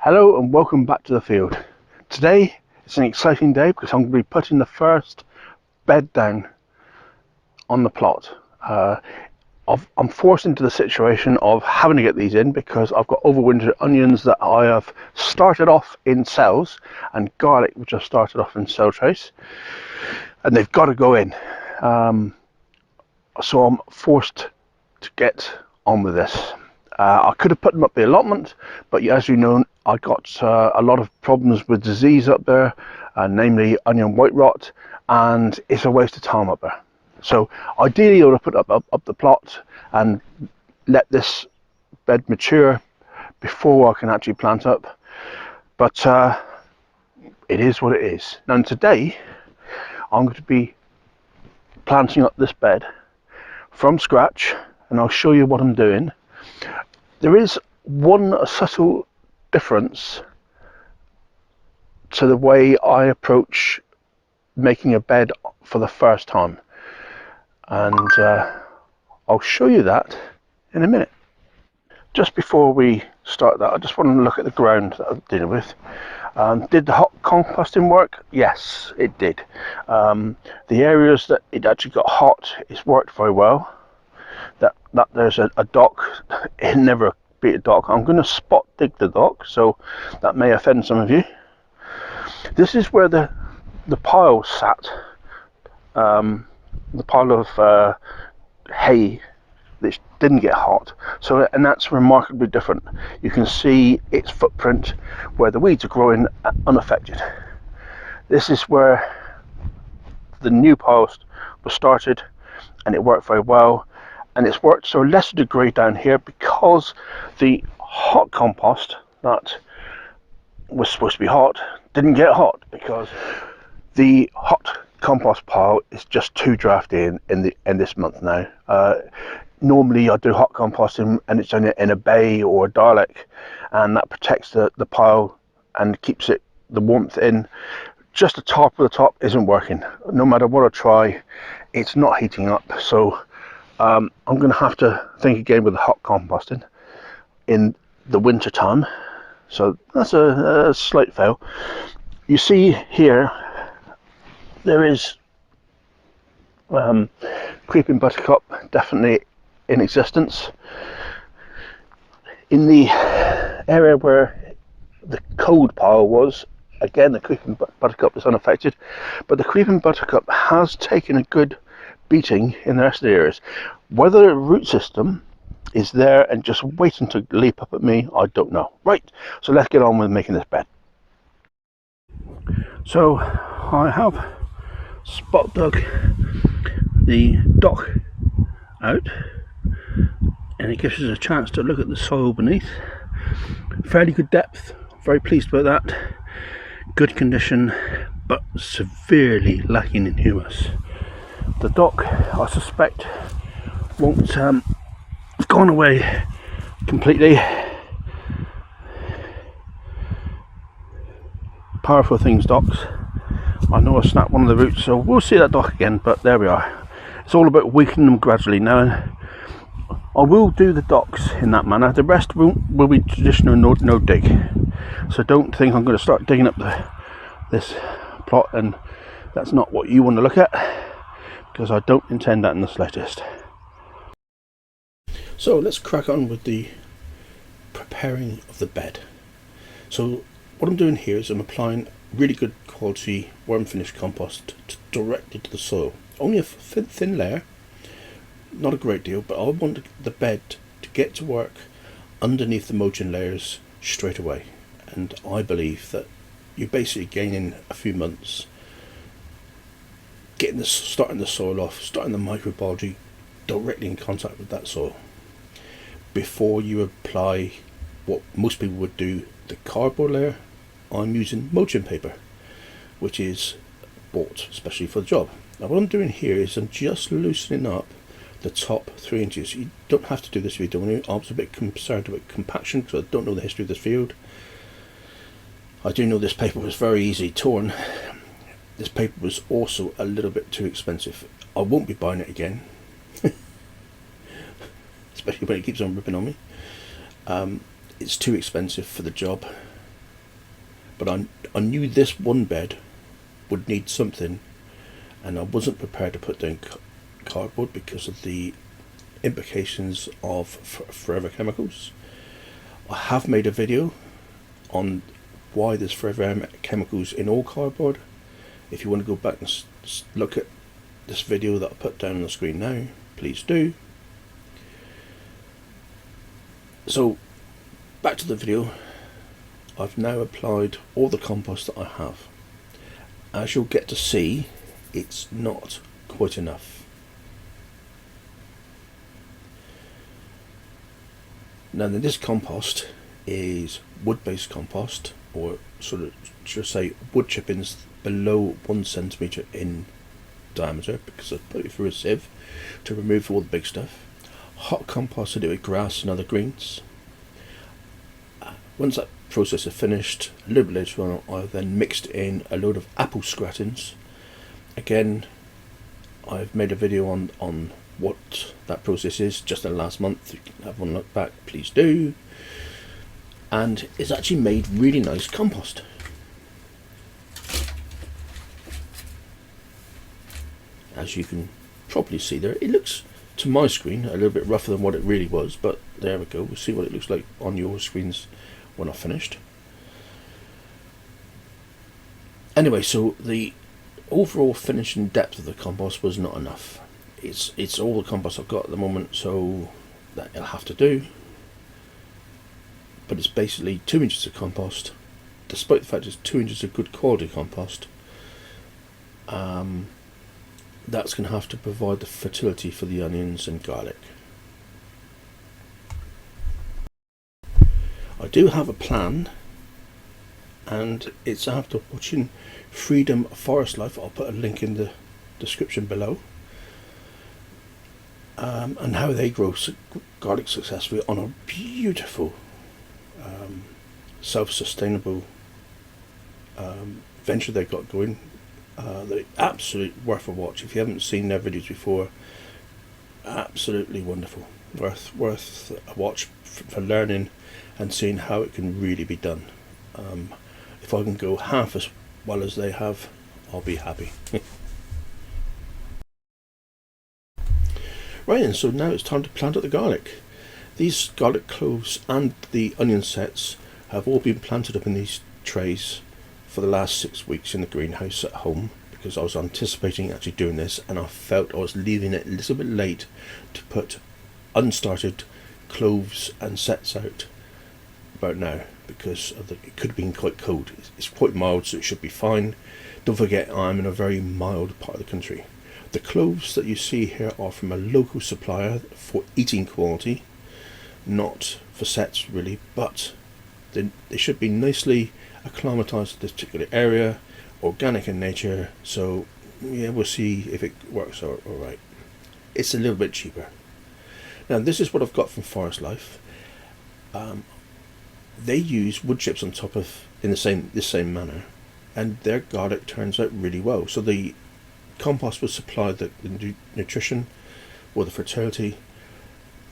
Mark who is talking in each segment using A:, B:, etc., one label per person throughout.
A: Hello and welcome back to the field. Today it's an exciting day because I'm going to be putting the first bed down on the plot. I'm forced into the situation of having to get these in because I've got overwintered onions that I have started off in cells and garlic which I've started off in cell trace, and they've got to go in. So I'm forced to get on with this. I could have put them up the allotment, but as you know, I got a lot of problems with disease up there, namely onion white rot, and it's a waste of time up there. So ideally I would have put up the plot and let this bed mature before I can actually plant up, but it is what it is. Now today I'm going to be planting up this bed from scratch, and I'll show you what I'm doing. There is one subtle difference to the way I approach making a bed for the first time, and I'll show you that in a minute. Just before we start that, I just want to look at the ground that I'm dealing with. Did the hot composting work? Yes, it did. The areas that it actually got hot, it's worked very well. That there's a dock, it never beat a dock. I'm going to spot dig the dock, so that may offend some of you. This is where the pile sat, the pile of hay that didn't get hot. So, and that's remarkably different. You can see its footprint where the weeds are growing unaffected. This is where the new pile was started, and it worked very well. And it's worked to a lesser degree down here because the hot compost that was supposed to be hot didn't get hot, because the hot compost pile is just too drafty in this month now. Normally I do hot composting and it's only in a bay or a Dalek, and that protects the pile and keeps the warmth in. Just the top of the top isn't working. No matter what I try, it's not heating up. So I'm going to have to think again with the hot composting in the winter time. So that's a slight fail. You see here there is creeping buttercup definitely in existence. In the area where the cold pile was, again the creeping buttercup is unaffected, but the creeping buttercup has taken a good beating in the rest of the areas. Whether the root system is there and just waiting to leap up at me, I don't know. Right, so let's get on with making this bed. So I have spot dug the dock out, and it gives us a chance to look at the soil beneath. Fairly good depth, very pleased with that. Good condition, but severely lacking in humus. The dock, I suspect, won't have gone away completely. Powerful things, docks. I know I snapped one of the roots, so we'll see that dock again, but there we are. It's all about weakening them gradually now. I will do the docks in that manner. The rest will be traditional no dig. So don't think I'm going to start digging up this plot, and that's not what you want to look at, because I don't intend that in the slightest. So let's crack on with the preparing of the bed. So what I'm doing here is I'm applying really good quality worm finish compost directly to the soil. Only a thin layer, not a great deal, but I want the bed to get to work underneath the mulching layers straight away. And I believe that you're basically gaining a few months starting the soil off, starting the microbiology directly in contact with that soil, before you apply what most people would do, the cardboard layer. I'm using mulching paper, which is bought especially for the job. Now what I'm doing here is I'm just loosening up the top 3 inches. You don't have to do this if you don't want to. I was a bit concerned about compaction because I don't know the history of this field. I do know this paper was very easily torn. This paper was also a little bit too expensive. I won't be buying it again, especially when it keeps on ripping on me. It's too expensive for the job. but I knew this one bed would need something, and I wasn't prepared to put down cardboard because of the implications of forever chemicals. I have made a video on why there's forever chemicals in all cardboard. If you want to go back and look at this video that I put down on the screen now, please do. So back to the video. I've now applied all the compost that I have. As you'll get to see, it's not quite enough. Now this compost is wood-based compost, or sort of, should I say, wood chippings below 1 centimetre in diameter, because I've put it through a sieve to remove all the big stuff. Hot compost to do with grass and other greens. Once that process is finished, a little bit later on, I've then mixed in a load of apple scratings. Again, I've made a video on what that process is just in the last month. You can have one look back, please do. And it's actually made really nice compost. As you can probably see there, it looks, to my screen, a little bit rougher than what it really was, but there we go. We'll see what it looks like on your screens when I've finished. Anyway, so the overall finishing depth of the compost was not enough. It's all the compost I've got at the moment, so that it'll have to do. But it's basically 2 inches of compost, despite the fact it's 2 inches of good quality compost. That's going to have to provide the fertility for the onions and garlic. I do have a plan, and it's after watching Freedom Forest Life. I'll put a link in the description below, and how they grow garlic successfully on a beautiful self-sustainable venture they've got going. They're absolutely worth a watch. If you haven't seen their videos before, absolutely wonderful, worth a watch for learning and seeing how it can really be done. If I can go half as well as they have, I'll be happy. Right, and so now it's time to plant up the garlic. These garlic cloves and the onion sets have all been planted up in these trays for the last 6 weeks in the greenhouse at home, because I was anticipating actually doing this, and I felt I was leaving it a little bit late to put unstarted cloves and sets out about now, because of it could have been quite cold. It's quite mild, so it should be fine. Don't forget, I'm in a very mild part of the country. The cloves that you see here are from a local supplier for eating quality, not for sets really, but they should be nicely acclimatized to this particular area, organic in nature, so yeah, we'll see if it works all right. It's a little bit cheaper. Now this is what I've got from Forest Life. They use wood chips on top of in the same manner, and their garlic turns out really well. So the compost will supply the nutrition or the fertility.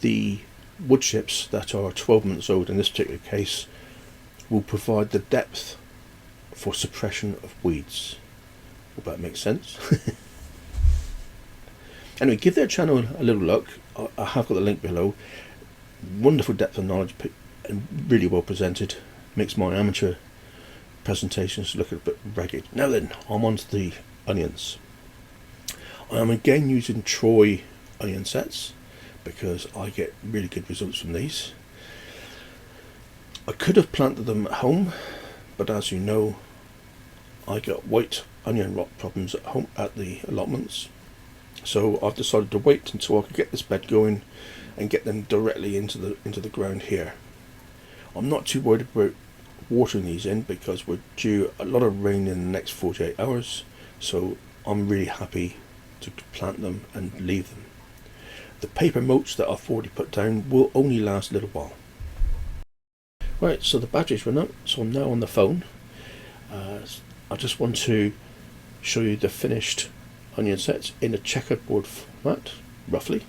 A: The wood chips that are 12 months old in this particular case will provide the depth for suppression of weeds. Hope that makes sense. Anyway, give their channel a little look. I have got the link below. Wonderful depth of knowledge and really well presented. Makes my amateur presentations look a bit ragged. Now then, I'm on to the onions. I am again using Troy onion sets because I get really good results from these. I could have planted them at home, but as you know, I got white onion rot problems at home at the allotments, so I've decided to wait until I could get this bed going and get them directly into the ground here. I'm not too worried about watering these in because we're due a lot of rain in the next 48 hours, so I'm really happy to plant them and leave them. The paper mulch that I've already put down will only last a little while. Right, so the batteries run out, so I'm now on the phone. I just want to show you the finished onion sets in a checkerboard format, roughly.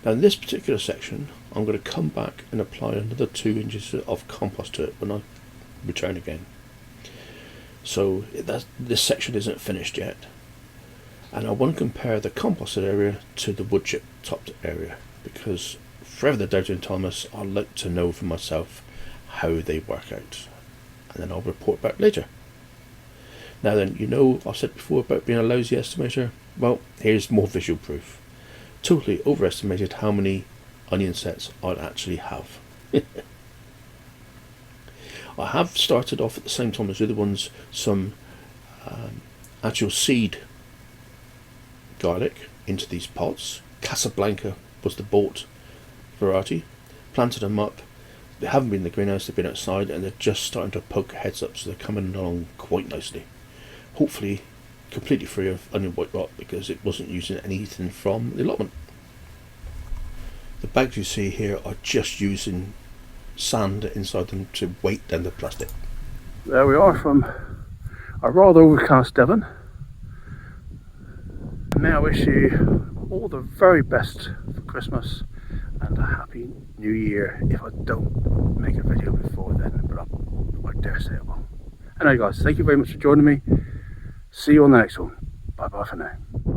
A: Now in this particular section, I'm going to come back and apply another 2 inches of compost to it when I return again.
B: So this section isn't finished yet. And I want to compare the composted area to the wood chip topped area, because forever the Doubting Thomas, I'd like to know for myself how they work out, and then I'll report back later. Now then, you know I've said before about being a lousy estimator. Well, here's more visual proof. Totally overestimated how many onion sets I'd actually have. I have started off at the same time as the other ones some actual seed garlic into these pots. Casablanca was the bought variety. Planted them up. They haven't been in the greenhouse, they've been outside, and they're just starting to poke heads up, so they're coming along quite nicely. Hopefully completely free of onion white rot, because it wasn't using anything from the allotment. The bags you see here are just using sand inside them to weight down the plastic. There we are from a rather overcast Devon. May I wish you all the very best for Christmas and a happy new year if I don't make a video before then, but I dare say I will. Anyway guys, thank you very much for joining me. See you on the next one. Bye bye for now.